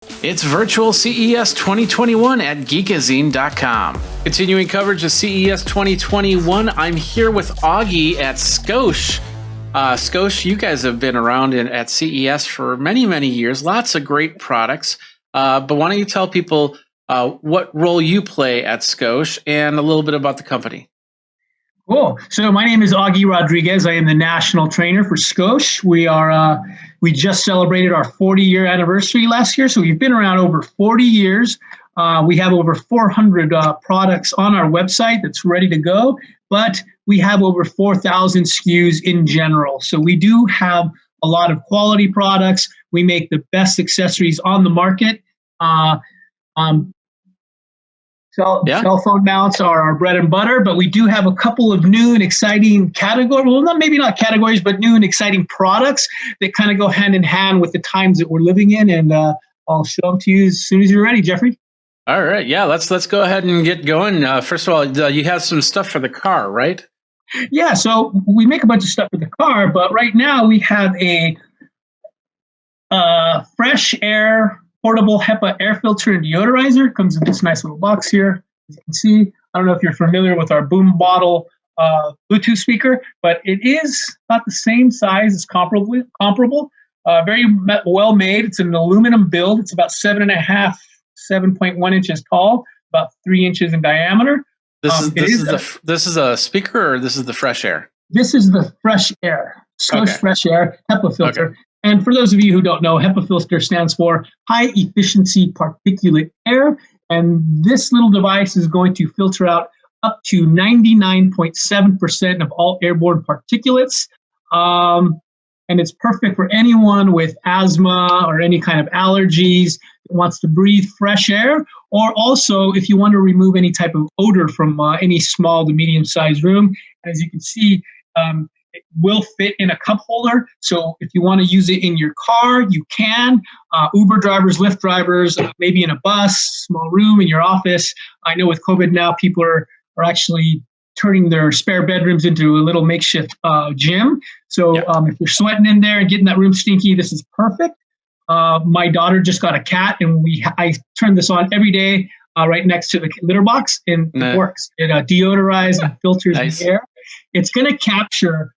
It's virtual CES 2021 at geekazine.com. Continuing coverage of CES 2021, I'm here with Augie at SKOSH. SKOSH, you guys have been around at CES for many, many years. Lots of great products. But why don't you tell people what role you play at SKOSH and a little bit about the company? Cool. So my name is Augie Rodriguez. I am the national trainer for SKOSH. We just celebrated our 40-year anniversary last year, so we've been around over 40 years. We have over 400 products on our website that's ready to go, but we have over 4,000 SKUs in general. So we do have a lot of quality products. We make the best accessories on the market. Cell phone mounts are our bread and butter, but we do have a couple of new and exciting categories. Well, maybe not categories, but new and exciting products that kind of go hand in hand with the times that we're living in. And I'll show them to you as soon as you're ready, Jeffrey. All right. Yeah, let's go ahead and get going. First of all, you have some stuff for the car, right? Yeah, so we make a bunch of stuff for the car, but right now we have a fresh air portable HEPA air filter and deodorizer. It comes in this nice little box here. As you can see, I don't know if you're familiar with our boom bottle Bluetooth speaker, but it is not the same size. It's comparable. Very well made. It's an aluminum build. It's about 7.1 inches tall, about 3 inches in diameter. This is a speaker, or this is the fresh air? This is the fresh air. SKOSH Fresh Air HEPA filter. Okay. And for those of you who don't know, HEPA filter stands for high efficiency particulate air. And this little device is going to filter out up to 99.7% of all airborne particulates. And it's perfect for anyone with asthma or any kind of allergies that wants to breathe fresh air, or also if you want to remove any type of odor from any small to medium-sized room. As you can see, it will fit in a cup holder. So if you want to use it in your car, you can. Uber drivers, Lyft drivers, maybe in a bus, small room in your office. I know with COVID now, people are actually turning their spare bedrooms into a little makeshift gym. So if you're sweating in there and getting that room stinky, this is perfect. My daughter just got a cat, and I turn this on every day right next to the litter box, and it works. It deodorizes and filters the air. It's going to capture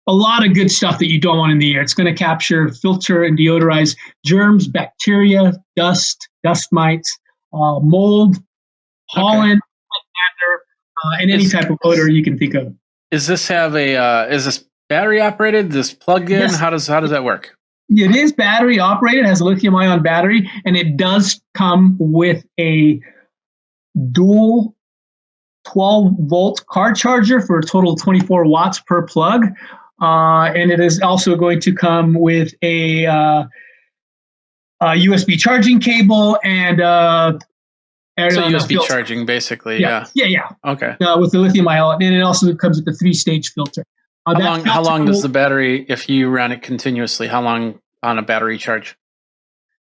a lot of good stuff that you don't want in the air. It's going to capture, filter, and deodorize germs, bacteria, dust mites, mold, pollen, and any type of odor you can think of. Is this battery operated? This plugged in? Yes. How does that work? It is battery operated. It has a lithium-ion battery, and it does come with a dual 12-volt car charger for a total of 24 watts per plug. And it is also going to come with a USB charging cable and USB charging, basically. Yeah. Okay. With the lithium ion, and it also comes with a 3-stage filter. How long does the battery, if you run it continuously, how long on a battery charge?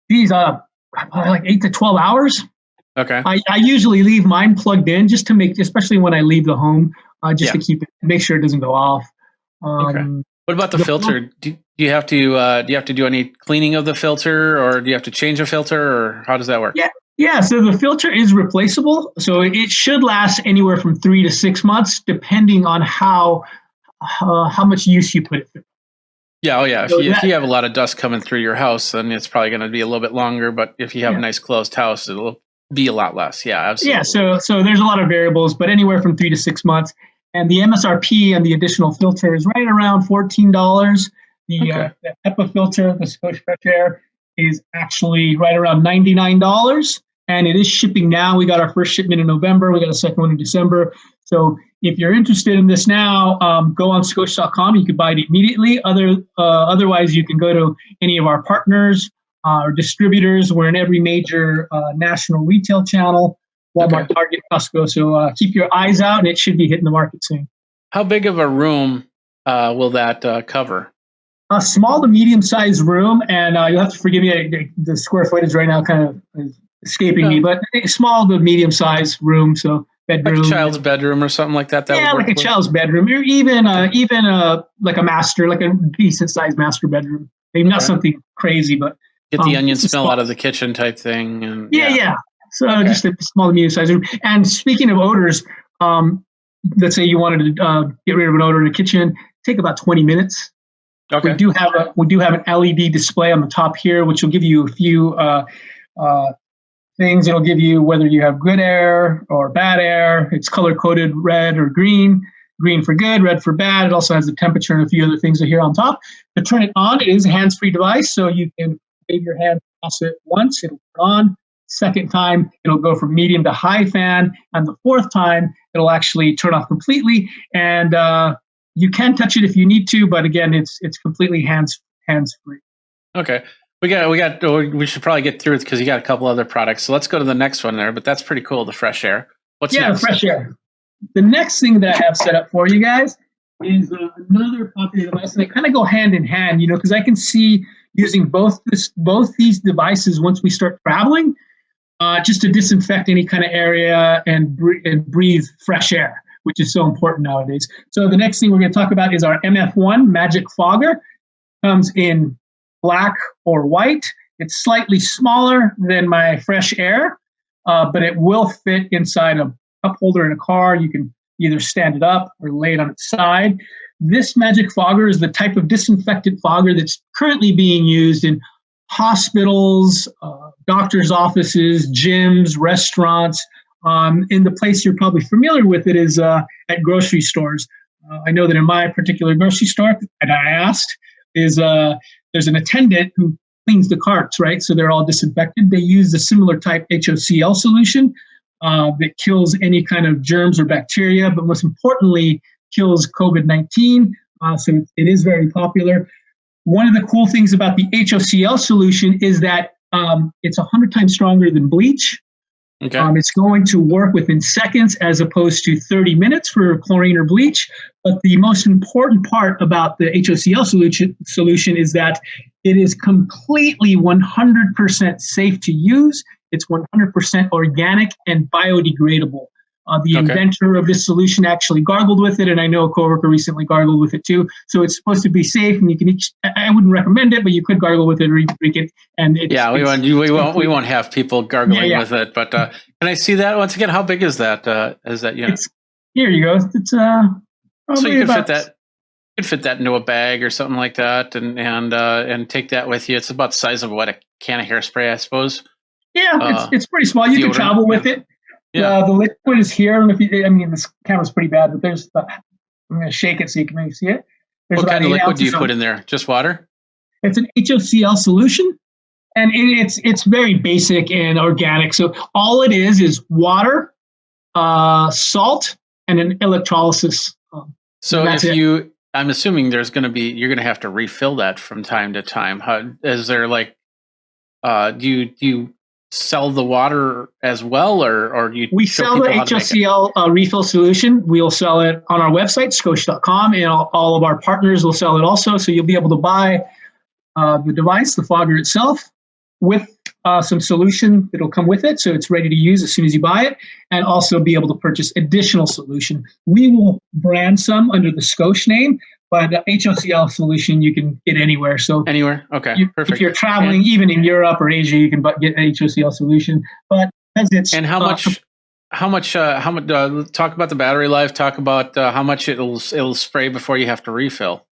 These like 8 to 12 hours. Okay. I usually leave mine plugged in just to make, especially when I leave the home, to keep it, make sure it doesn't go off. Okay. What about the filter? Do you have to do any cleaning of the filter, or do you have to change a filter, or how does that work? Yeah. So the filter is replaceable. So it should last anywhere from 3 to 6 months, depending on how much use you put it through. Yeah. Oh, yeah. If you have a lot of dust coming through your house, then it's probably going to be a little bit longer. But if you have a nice closed house, it'll be a lot less. Yeah, absolutely. Yeah. So there's a lot of variables, but anywhere from 3 to 6 months. And the MSRP and the additional filter is right around $14. The HEPA filter, the SKOSH Fresh Air, is actually right around $99. And it is shipping now. We got our first shipment in November. We got a second one in December. So if you're interested in this now, go on SKOSH.com. You can buy it immediately. Otherwise, you can go to any of our partners or distributors. We're in every major national retail channel, Walmart, Target, Costco. So keep your eyes out, and it should be hitting the market soon. How big of a room will that cover? A small to medium-sized room, and you'll have to forgive me. The square footage right now kind of is escaping me, but a small to medium-sized room. So bedroom, like a child's bedroom or something like that. Like a child's bedroom, or even like a master, like a decent-sized master bedroom. Maybe not something crazy, but Get the onion smell out of the kitchen type thing. And, yeah. So just a small to medium size room. And speaking of odors, let's say you wanted to get rid of an odor in the kitchen, take about 20 minutes. Okay. We do have an LED display on the top here, which will give you a few things. It'll give you whether you have good air or bad air. It's color coded red or green. Green for good, red for bad. It also has the temperature and a few other things here on top. To turn it on, it is a hands-free device, so you can wave your hand across it once, it'll turn on. Second time, it'll go from medium to high fan, and the fourth time, it'll actually turn off completely. And you can touch it if you need to, but again, it's completely hands-free. Okay, we should probably get through it because you got a couple other products. So let's go to the next one there. But that's pretty cool, the Fresh Air. What's next? The Fresh Air. The next thing that I have set up for you guys is another popular device, and they kind of go hand in hand, because I can see using both these devices once we start traveling, just to disinfect any kind of area and breathe fresh air, which is so important nowadays. So the next thing we're going to talk about is our MF1 Magic Fogger. Comes in black or white. It's slightly smaller than my Fresh Air, but it will fit inside a cup holder in a car. You can either stand it up or lay it on its side. This Magic Fogger is the type of disinfectant fogger that's currently being used in hospitals, doctors' offices, gyms, restaurants. In the place you're probably familiar with it is at grocery stores. I know that in my particular grocery store, and I asked, there's an attendant who cleans the carts, right? So they're all disinfected. They use a similar type HOCl solution that kills any kind of germs or bacteria, but most importantly, kills COVID-19. So it is very popular. One of the cool things about the HOCl solution is that it's 100 times stronger than bleach. Okay. It's going to work within seconds as opposed to 30 minutes for chlorine or bleach. But the most important part about the HOCl solution is that it is completely 100% safe to use. It's 100% organic and biodegradable. The inventor of this solution actually gargled with it, and I know a coworker recently gargled with it too. So it's supposed to be safe, and you can. I wouldn't recommend it, but you could gargle with it or drink it. And we won't have people gargling with it. But can I see that once again? How big is that? Here you go. It's so you can fit that. You can fit that into a bag or something like that, and take that with you. It's about the size of a can of hairspray, I suppose. Yeah, it's pretty small. You can travel with it. Yeah. The liquid is here. This camera's pretty bad, but I'm going to shake it so you can maybe see it. What kind of liquid do you put in there? Just water? It's an HOCl solution, and it's very basic and organic. So all it is water, salt, and an electrolysis. So I'm assuming you're going to have to refill that from time to time. Is there do you sell the water as well, or you? We sell the HOCl refill solution. We'll sell it on our website, SKOSH.com, and all of our partners will sell it also. So you'll be able to buy the device, the fogger itself, with some solution that'll come with it. So it's ready to use as soon as you buy it, and also be able to purchase additional solution. We will brand some under the SKOSH name, but the HOCl solution you can get anywhere. So anywhere, okay, perfect. If you're traveling, even in Europe or Asia, you can get an HOCl solution. But as it's how much? Talk about the battery life. Talk about how much it'll spray before you have to refill.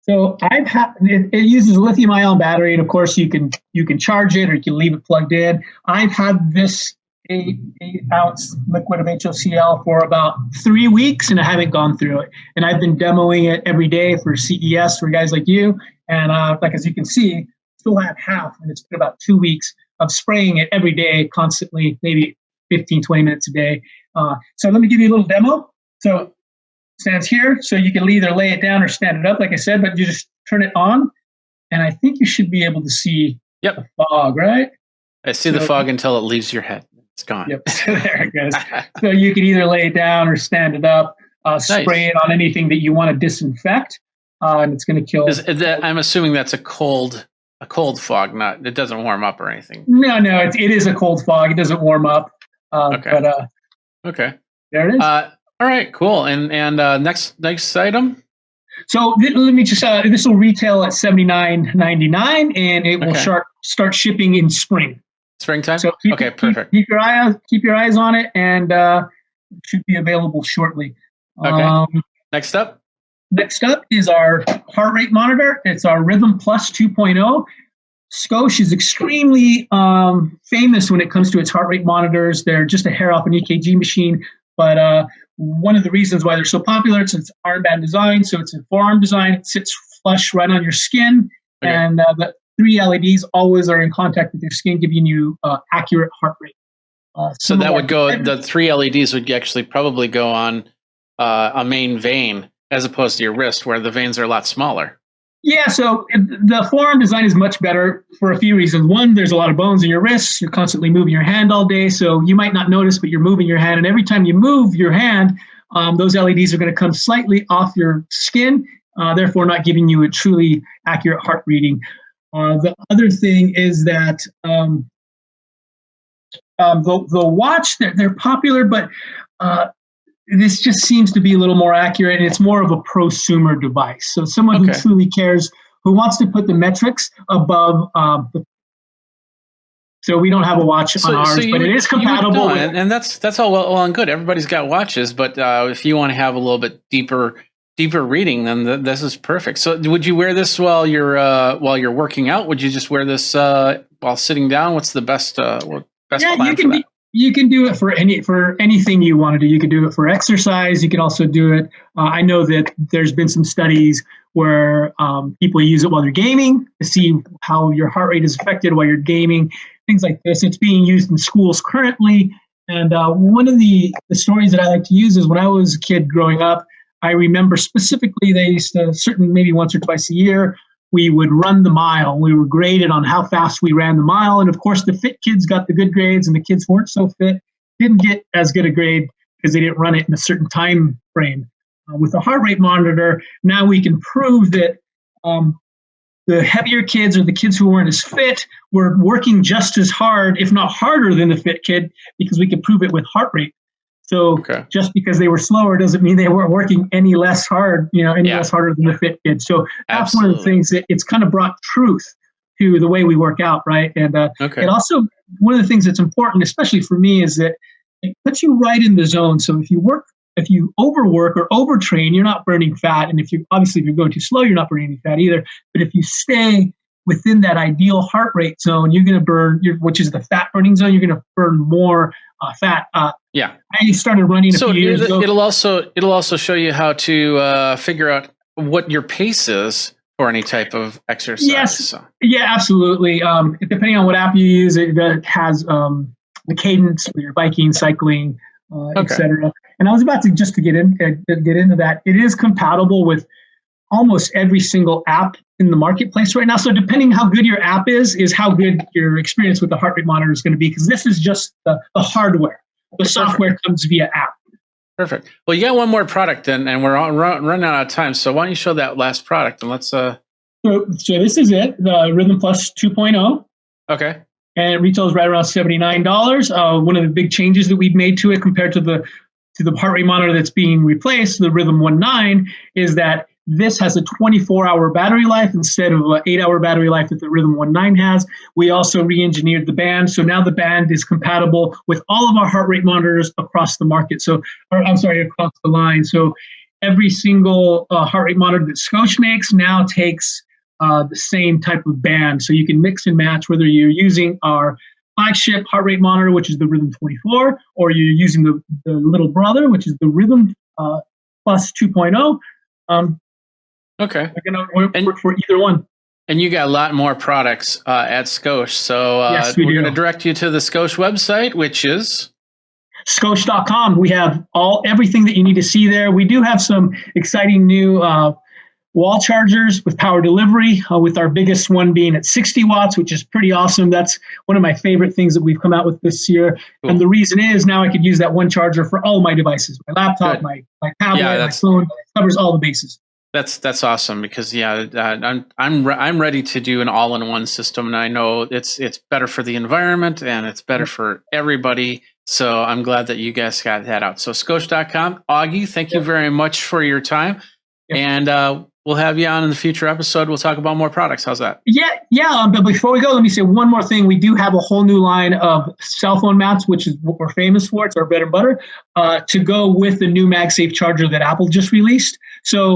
So it uses a lithium-ion battery, and of course you can charge it or you can leave it plugged in. I've had this 8-ounce liquid of HOCl for about 3 weeks, and I haven't gone through it. And I've been demoing it every day for CES for guys like you. And as you can see, still have half, and it's been about 2 weeks of spraying it every day, constantly, maybe 15, 20 minutes a day. So let me give you a little demo. So stands here, so you can either lay it down or stand it up, like I said, but you just turn it on, and I think you should be able to see the fog, right? I see the fog until it leaves your head. It's gone. Yep, there it goes. So you can either lay it down or stand it up, spray it on anything that you want to disinfect, and it's going to kill. I'm assuming that's a cold fog, it doesn't warm up or anything. No, it is a cold fog. It doesn't warm up. Okay. But there it is. All right, cool. And next item. So let me just, this will retail at $79.99, and it will start shipping in spring. Springtime? So perfect. Keep your eyes on it, and it should be available shortly. Okay. Next up is our heart rate monitor. It's our Rhythm Plus 2.0. SKOSH is extremely famous when it comes to its heart rate monitors. They're just a hair off an EKG machine, but one of the reasons why they're so popular is its armband design. So it's a forearm design. It sits flush right on your skin, and the 3 LEDs always are in contact with your skin, giving you accurate heart rate. So that would go. The 3 LEDs would actually probably go on a main vein as opposed to your wrist, where the veins are a lot smaller. Yeah, so the forearm design is much better for a few reasons. One, there's a lot of bones in your wrists. You're constantly moving your hand all day, so you might not notice, but you're moving your hand. And every time you move your hand, those LEDs are going to come slightly off your skin, therefore not giving you a truly accurate heart reading. The other thing is that the watch, they're popular, but this just seems to be a little more accurate, and it's more of a prosumer device. So someone who truly cares, who wants to put the metrics above so we don't have a watch on ours, but it is compatible. And that's all well and good. Everybody's got watches, but if you want to have a little bit deeper reading, then this is perfect. So would you wear this while you're working out? Would you just wear this while sitting down? What's the best plan for that? You can do it for anything you want to do. You can do it for exercise. You can also do it. I know that there's been some studies where people use it while they're gaming to see how your heart rate is affected while you're gaming, things like this. It's being used in schools currently. And one of the stories that I like to use is when I was a kid growing up, I remember specifically they used to, maybe once or twice a year, we would run the mile. We were graded on how fast we ran the mile. And of course, the fit kids got the good grades, and the kids who weren't so fit didn't get as good a grade because they didn't run it in a certain time frame. With a heart rate monitor, now we can prove that the heavier kids or the kids who weren't as fit were working just as hard, if not harder than the fit kid, because we could prove it with heart rate. So just because they were slower doesn't mean they weren't working any less hard, less harder than the fit kid. So that's one of the things that it's kind of brought truth to the way we work out, right? And it also, one of the things that's important, especially for me, is that it puts you right in the zone. So if you overwork or overtrain, you're not burning fat. And if you're going too slow, you're not burning any fat either. But if you stay within that ideal heart rate zone, you're going to burn, which is the fat burning zone, you're going to burn more fat. I started running a few years ago. It'll also show you how to figure out what your pace is for any type of exercise. Yes, yeah, absolutely. Depending on what app you use, it has the cadence for your biking, cycling, etc. And I was about to get into that. It is compatible with almost every single app in the marketplace right now. So depending how good your app is how good your experience with the heart rate monitor is going to be, because this is just the hardware. The software comes via app. Perfect. Well, you got one more product, and we're running out of time. So why don't you show that last product, and let's... So this is it, the Rhythm Plus 2.0. Okay. And it retails right around $79. One of the big changes that we've made to it compared to the heart rate monitor that's being replaced, the Rhythm 1.9, is that this has a 24-hour battery life instead of an 8-hour battery life that the Rhythm 1.9 has. We also re-engineered the band, so now the band is compatible with all of our heart rate monitors across the market. Across the line. So every single heart rate monitor that SKOSH makes now takes the same type of band. So you can mix and match whether you're using our flagship heart rate monitor, which is the Rhythm 24, or you're using the little brother, which is the Rhythm Plus 2.0. Okay. We're going to work for either one. And you got a lot more products at SKOSH. So we're going to direct you to the SKOSH website, which is SKOSH.com. We have everything that you need to see there. We do have some exciting new wall chargers with power delivery, with our biggest one being at 60 watts, which is pretty awesome. That's one of my favorite things that we've come out with this year. Cool. And the reason is now I could use that one charger for all my devices, my laptop, my tablet, my phone. It covers all the bases. That's awesome, because I'm ready to do an all-in-one system, and I know it's better for the environment and it's better for everybody. So I'm glad that you guys got that out. So SKOSH.com. Augie, thank you very much for your time. And we'll have you on in the future episode. We'll talk about more products. How's that? Yeah. But before we go, let me say one more thing. We do have a whole new line of cell phone mounts, which is what we're famous for. It's our bread and butter, to go with the new MagSafe charger that Apple just released. So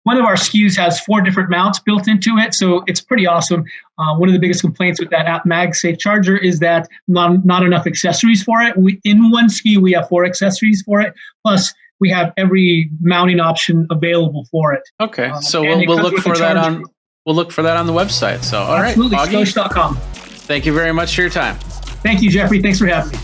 one of our SKUs has 4 different mounts built into it. So it's pretty awesome. One of the biggest complaints with that MagSafe charger is that not enough accessories for it. In one SKU, we have 4 accessories for it. Plus, we have every mounting option available for it. Okay, so we'll look for that on the website. So all Absolutely, right, SKOSH.com. Thank you very much for your time. Thank you, Jeffrey. Thanks for having me.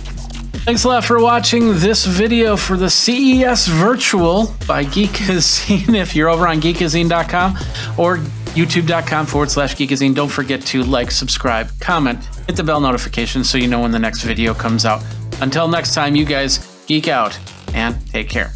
Thanks a lot for watching this video for the CES Virtual by Geekazine. If you're over on geekazine.com or youtube.com/Geekazine, don't forget to like, subscribe, comment, hit the bell notification so you know when the next video comes out. Until next time, you guys geek out and take care.